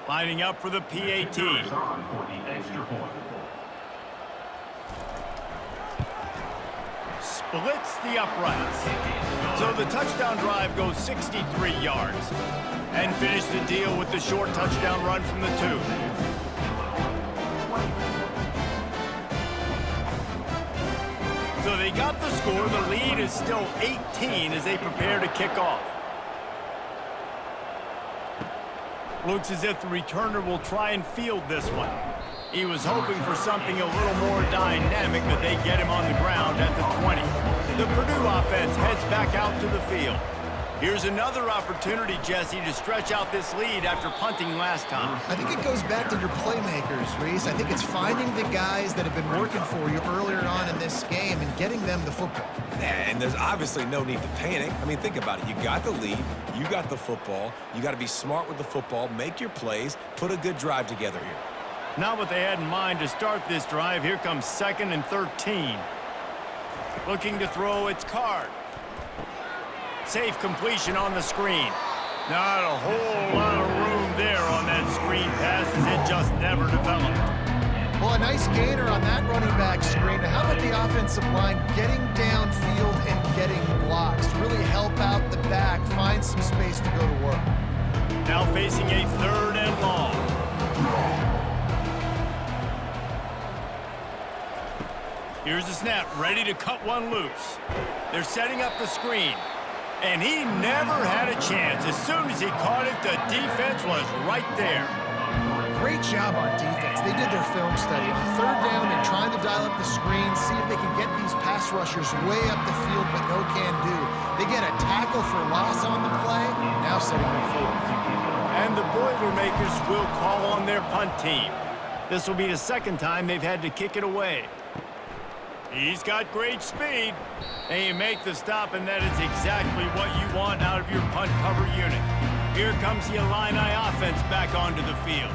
Lining up for the PAT. For the extra point. Splits the uprights. So the touchdown drive goes 63 yards. And finish the deal with the short touchdown run from the 2. So they got the score. The lead is still 18 as they prepare to kick off. Looks as if the returner will try and field this one. He was hoping for something a little more dynamic, but they get him on the ground at the 20. The Purdue offense heads back out to the field. Here's another opportunity, Jesse, to stretch out this lead after punting last time. I think it goes back to your playmakers, Reese. I think it's finding the guys that have been working for you earlier on in this game and getting them the football. And there's obviously no need to panic. I mean, think about it. You got the lead. You got the football. You got to be smart with the football, make your plays, put a good drive together here. Not what they had in mind to start this drive. Here comes 2nd and 13. Looking to throw, it's Card. Safe completion on the screen. Not a whole lot of room there on that screen pass as it just never developed. Well, a nice gainer on that running back screen. How about the offensive line getting downfield and getting blocks to really help out the back, find some space to go to work. Now facing a 3rd and long. Here's the snap, ready to cut one loose. They're setting up the screen. And he never had a chance. As soon as he caught it, the defense was right there. Great job on defense. They did their film study. On 3rd down, they're trying to dial up the screen, see if they can get these pass rushers way up the field, but no can do. They get a tackle for loss on the play, now setting them forward. And the Boilermakers will call on their punt team. This will be the 2nd time they've had to kick it away. He's got great speed. And you make the stop, and that is exactly what you want out of your punt cover unit. Here comes the Illini offense back onto the field.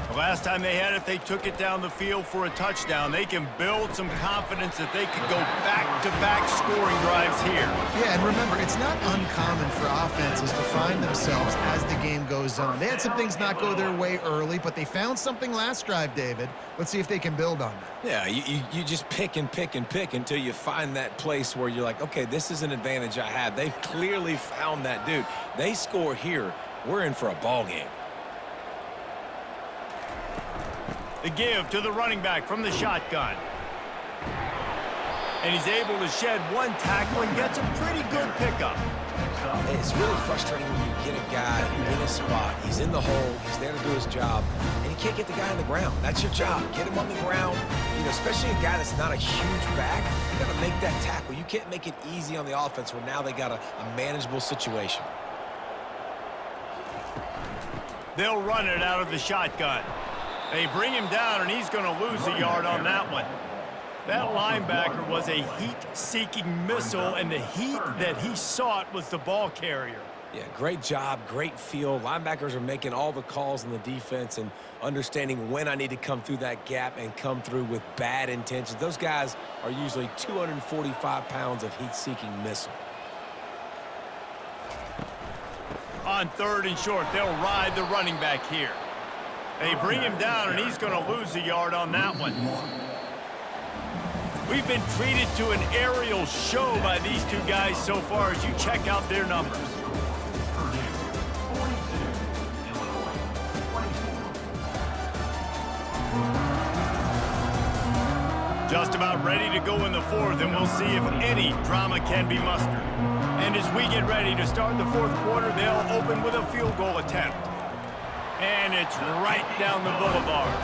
The last time they had it, they took it down the field for a touchdown. They can build some confidence that they could go back-to-back scoring drives here. Yeah, and remember, it's not uncommon for offenses to find themselves as the game goes on. They had some things not go their way early, but they found something last drive, David. Let's see if they can build on that. Yeah, you just pick and pick and pick until you find that place where you're like, okay, this is an advantage I have. They've clearly found that dude. They score here, we're in for a ball game. The give to the running back from the shotgun. And he's able to shed one tackle and gets a pretty good pickup. It's really frustrating when you get a guy in a spot. He's in the hole. He's there to do his job. And you can't get the guy on the ground. That's your job. Get him on the ground. You know, especially a guy that's not a huge back. You got to make that tackle. You can't make it easy on the offense where now they got a manageable situation. They'll run it out of the shotgun. They bring him down, and he's going to lose a yard on that one. That linebacker was a heat-seeking missile, and the heat that he sought was the ball carrier. Yeah, great job, great feel. Linebackers are making all the calls in the defense and understanding when I need to come through that gap and come through with bad intentions. Those guys are usually 245 pounds of heat-seeking missile. On 3rd and short, they'll ride the running back here. They bring him down, and he's going to lose a yard on that one. We've been treated to an aerial show by these two guys so far as you check out their numbers. Just about ready to go in the 4th, and we'll see if any drama can be mustered. And as we get ready to start the 4th quarter, they'll open with a field goal attempt. And it's right down the boulevard.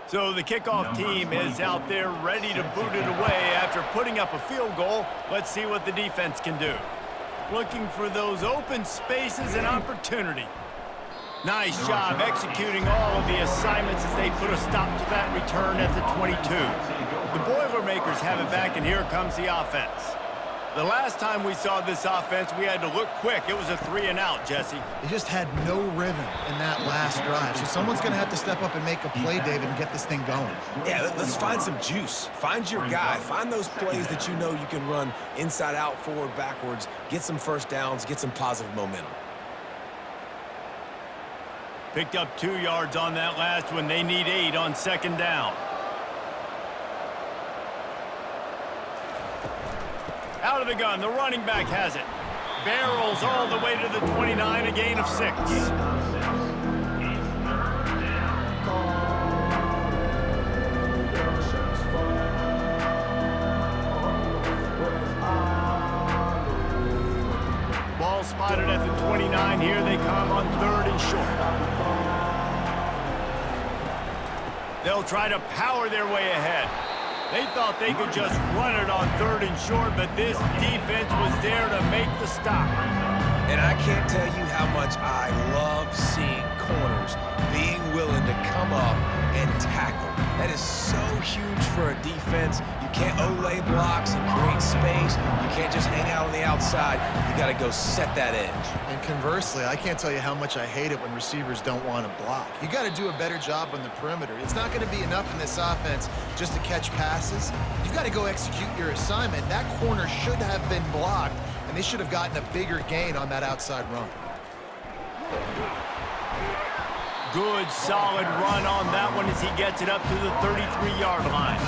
So the kickoff team is out there ready to boot it away after putting up a field goal. Let's see what the defense can do. Looking for those open spaces and opportunity. Nice job executing all of the assignments as they put a stop to that return at the 22. The Boilermakers have it back, and here comes the offense. The last time we saw this offense, we had to look quick. It was a 3-and-out, Jesse. They just had no rhythm in that last drive. So someone's going to have to step up and make a play, David, and get this thing going. Yeah, let's find some juice. Find your guy. Find those plays that you know you can run inside out, forward, backwards, get some first downs, get some positive momentum. Picked up 2 yards on that last one. They need 8 on 2nd down. Out of the gun, the running back has it. Barrels all the way to the 29, a gain of 6. it at the 29. Here they come on 3rd and short. They'll try to power their way ahead. They thought they could just run it on 3rd and short, but this defense was there to make the stop. And I can't tell you how much I love seeing corners being willing to come up and tackle. That is so huge for a defense. You can't olay blocks and create space. You can't just hang out on the outside. You got to go set that edge. And conversely, I can't tell you how much I hate it when receivers don't want to block. You got to do a better job on the perimeter. It's not going to be enough in this offense just to catch passes. You've got to go execute your assignment. That corner should have been blocked, and they should have gotten a bigger gain on that outside run. Good, solid run on that one as he gets it up to the 33-yard line.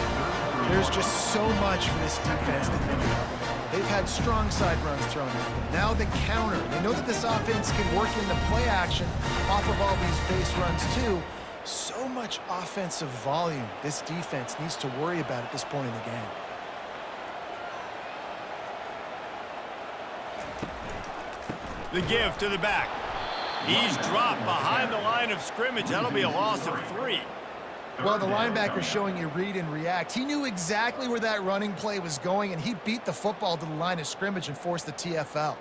There's just so much for this defense to think about. They've had strong side runs thrown at them. Now the counter. They know that this offense can work in the play action off of all these base runs too. So much offensive volume this defense needs to worry about at this point in the game. The give to the back. He's dropped behind the line of scrimmage. That'll be a loss of 3. Well, the linebacker's showing you read and react. He knew exactly where that running play was going, and he beat the football to the line of scrimmage and forced the TFL.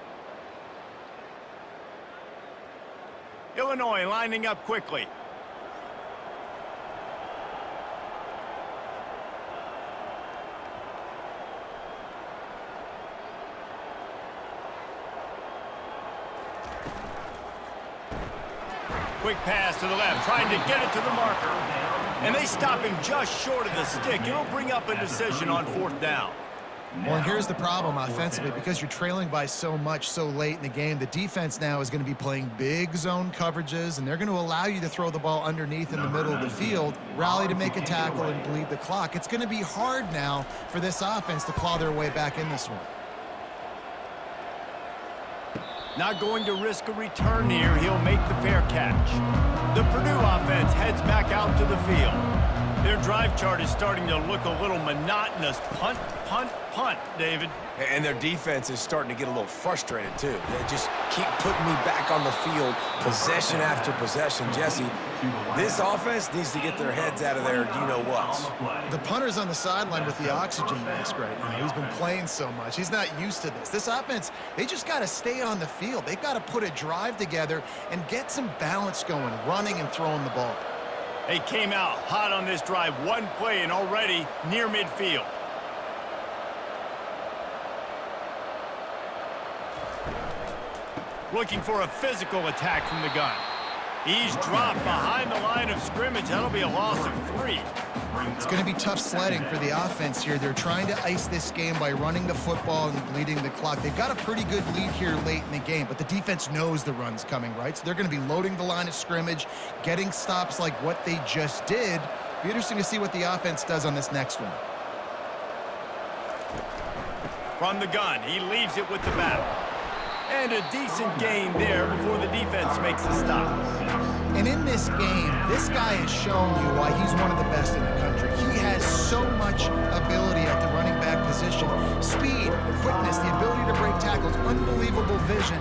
Illinois lining up quickly. Quick pass to the left, trying to get it to the marker. And they stop him just short of the stick. It'll bring up a decision on 4th down. Well, and here's the problem offensively. Because you're trailing by so much so late in the game, the defense now is going to be playing big zone coverages, and they're going to allow you to throw the ball underneath in the middle of the field, rally to make a tackle, and bleed the clock. It's going to be hard now for this offense to claw their way back in this one. Not going to risk a return here. He'll make the fair catch. The Purdue offense heads back out to the field. Their drive chart is starting to look a little monotonous. Punt, punt, punt, David. And their defense is starting to get a little frustrated, too. They just keep putting me back on the field, possession after possession. Jesse, this offense needs to get their heads out of their you-know-whats. The punter's on the sideline with the oxygen mask right now. He's been playing so much. He's not used to this. This offense, they just got to stay on the field. They've got to put a drive together and get some balance going, running and throwing the ball. They came out hot on this drive. One play and already near midfield. Looking for a physical attack from the gun. He's dropped behind the line of scrimmage. That'll be a loss of 3. It's going to be tough sledding for the offense here. They're trying to ice this game by running the football and bleeding the clock. They've got a pretty good lead here late in the game, but the defense knows the run's coming, right? So they're going to be loading the line of scrimmage, getting stops like what they just did. Be interesting to see what the offense does on this next one. From the gun, he leaves it with the back. And a decent gain there before the defense makes a stop. And in this game, this guy has shown you why he's one of the best in the country. He has so much ability at the running back position. Speed, quickness, the ability to break tackles, unbelievable vision.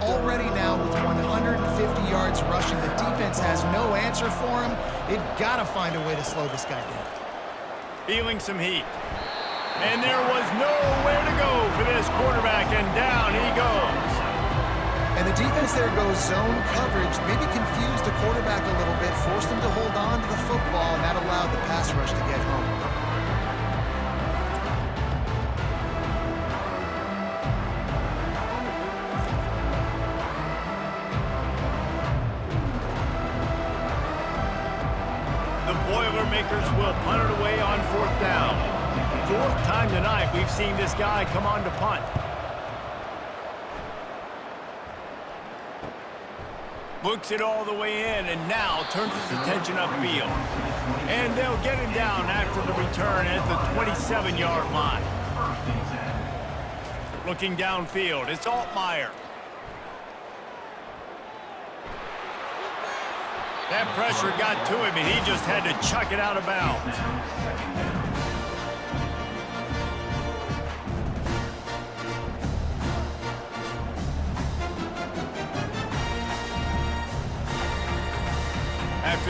Already now with 150 yards rushing, the defense has no answer for him. They've got to find a way to slow this guy down. Feeling some heat. And there was nowhere to go for this quarterback, and down he goes. And the defense there goes zone coverage, maybe confused the quarterback a little bit, forced him to hold on to the football, and that allowed the pass rush to get home. The Boilermakers will punt it away on 4th down. 4th time tonight we've seen this guy come on to punt. Books it all the way in and now turns his attention upfield. And they'll get him down after the return at the 27-yard line. Looking downfield, it's Altmaier. That pressure got to him and he just had to chuck it out of bounds.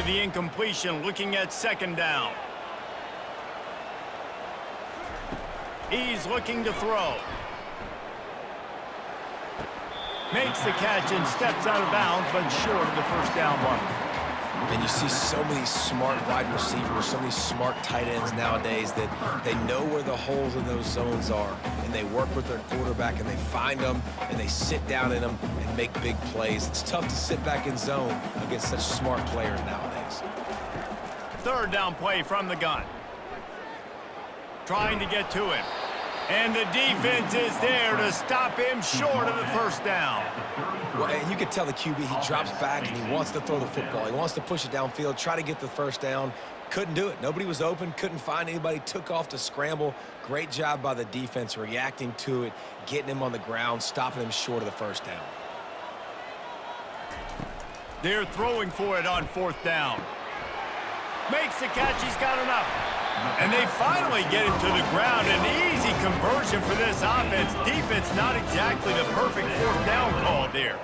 After the incompletion, looking at second down. He's looking to throw. Makes the catch and steps out of bounds, but short of the first down mark. And you see so many smart wide receivers, so many smart tight ends nowadays that they know where the holes in those zones are, and they work with their quarterback, and they find them, and they sit down in them and make big plays. It's tough to sit back in zone against such smart players nowadays. Third down play from the gun. Trying to get to him. And the defense is there to stop him short of the first down. Well, and you can tell the QB, he drops back and he wants to throw the football. He wants to push it downfield, try to get the first down. Couldn't do it. Nobody was open, couldn't find anybody, took off to scramble. Great job by the defense reacting to it, getting him on the ground, stopping him short of the first down. They're throwing for it on fourth down. Makes the catch, he's got enough. And they finally get him to the ground. An easy conversion for this offense. Defense not exactly the perfect fourth down call there.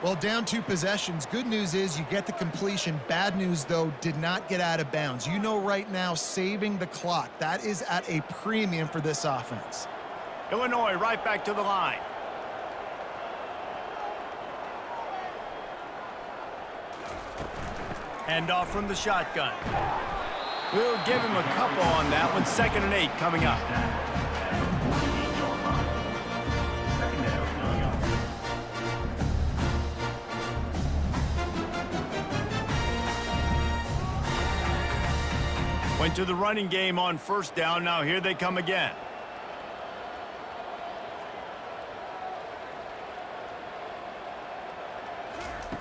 Well, down 2 possessions. Good news is you get the completion. Bad news, though, did not get out of bounds. You know right now, saving the clock. That is at a premium for this offense. Illinois right back to the line. Hand off from the shotgun. We'll give him a couple on that one. 2nd and 8 coming up. Went to the running game on first down. Now here they come again.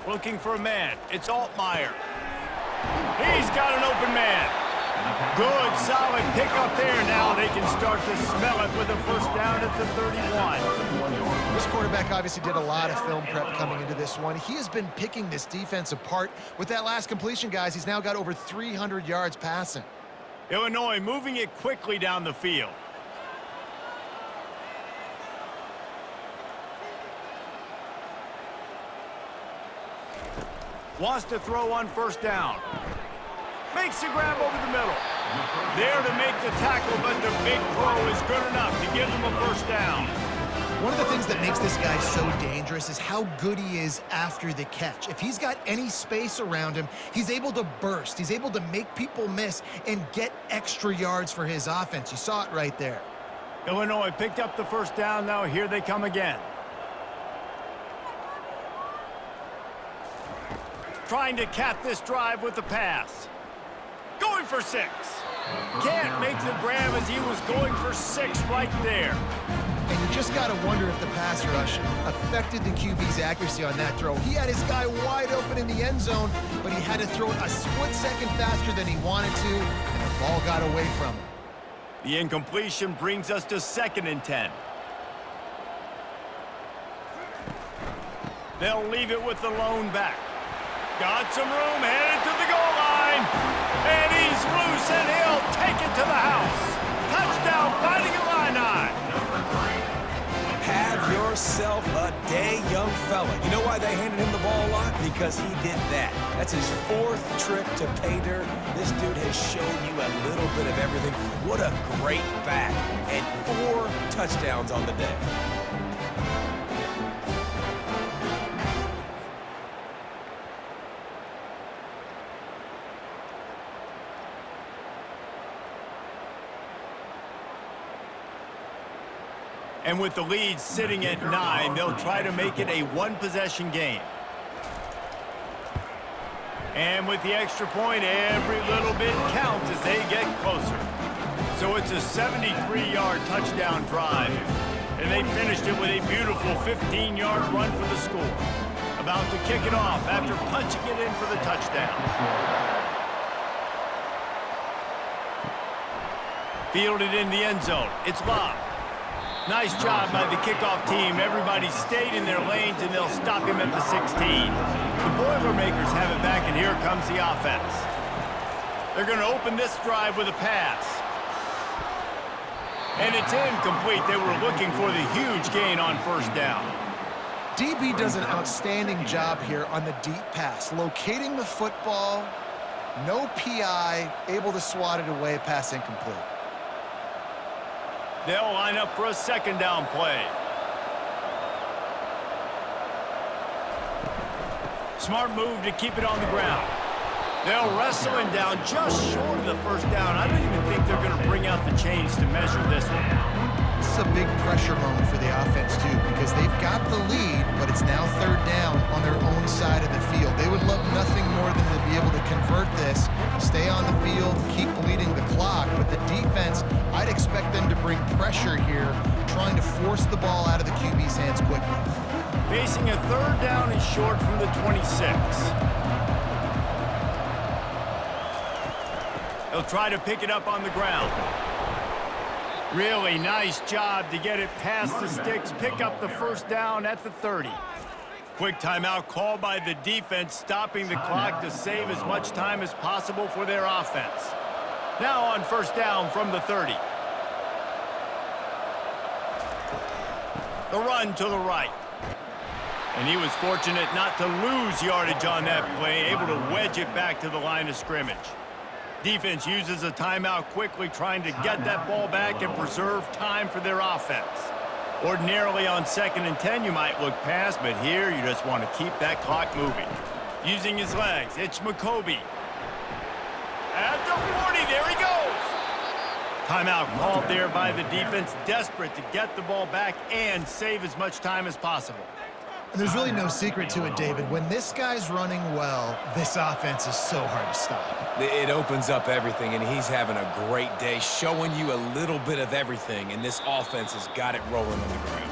Looking for a man. It's Altmaier. He's got an open man. Good, solid pick up there. Now they can start to smell it with a first down at the 31. This quarterback obviously did a lot of film prep coming into this one. He has been picking this defense apart. With that last completion, guys, he's now got over 300 yards passing. Illinois moving it quickly down the field. Wants to throw on first down. Makes the grab over the middle. There to make the tackle, but the big throw is good enough to give them a first down. One of the things that makes this guy so dangerous is how good he is after the catch. If he's got any space around him, he's able to burst. He's able to make people miss and get extra yards for his offense. You saw it right there. Illinois picked up the first down. Now here they come again. Trying to cap this drive with the pass. Going for 6. Can't make the grab as he was going for 6 right there. And you just got to wonder if the pass rush affected the QB's accuracy on that throw. He had his guy wide open in the end zone, but he had to throw it a split second faster than he wanted to, and the ball got away from him. The incompletion brings us to 2nd and 10. They'll leave it with the lone back. Got some room, headed to the goal line. And he's loose, and he'll take it to the house. Touchdown, Fighting Illini. Have yourself a day, young fella. You know why they handed him the ball a lot? Because he did that. That's his 4th trip to pay dirt. This dude has shown you a little bit of everything. What a great back. And 4 touchdowns on the day. And with the lead sitting at 9, they'll try to make it a 1-possession game. And with the extra point, every little bit counts as they get closer. So it's a 73-yard touchdown drive. And they finished it with a beautiful 15-yard run for the score. About to kick it off after punching it in for the touchdown. Fielded in the end zone. It's Bob. Nice job by the kickoff team. Everybody stayed in their lanes, and they'll stop him at the 16. The Boilermakers have it back, and here comes the offense. They're going to open this drive with a pass. And it's incomplete. They were looking for the huge gain on first down. DB does an outstanding job here on the deep pass, locating the football No PI, able to swat it away, pass incomplete. They'll line up for a second down play. Smart move to keep it on the ground. They'll wrestle him down just short of the first down. I don't even think they're going to bring out the chains to measure this one. This is a big pressure moment for the offense, too, because they've got the lead, but it's now third down on their own side of the field. They would love nothing more than to be able to convert this, stay on the field, keep bleeding the clock. But the defense, I'd expect them to bring pressure here, trying to force the ball out of the QB's hands quickly. Facing a third down and short from the 26. He'll try to pick it up on the ground. Really nice job to get it past the sticks, pick up the first down at the 30. Quick timeout called by the defense, stopping the clock to save as much time as possible for their offense. Now on first down from the 30. The run to the right. And he was fortunate not to lose yardage on that play, able to wedge it back to the line of scrimmage. Defense uses a timeout quickly, trying to get that ball back and preserve time for their offense. Ordinarily on 2nd and 10, you might look past, but here you just want to keep that clock moving. Using his legs, it's McCoby. At the 40, there he goes. Timeout called there by the defense, desperate to get the ball back and save as much time as possible. And there's really no secret to it, David. When this guy's running well, this offense is so hard to stop. It opens up everything, and he's having a great day, showing you a little bit of everything, and this offense has got it rolling on the ground.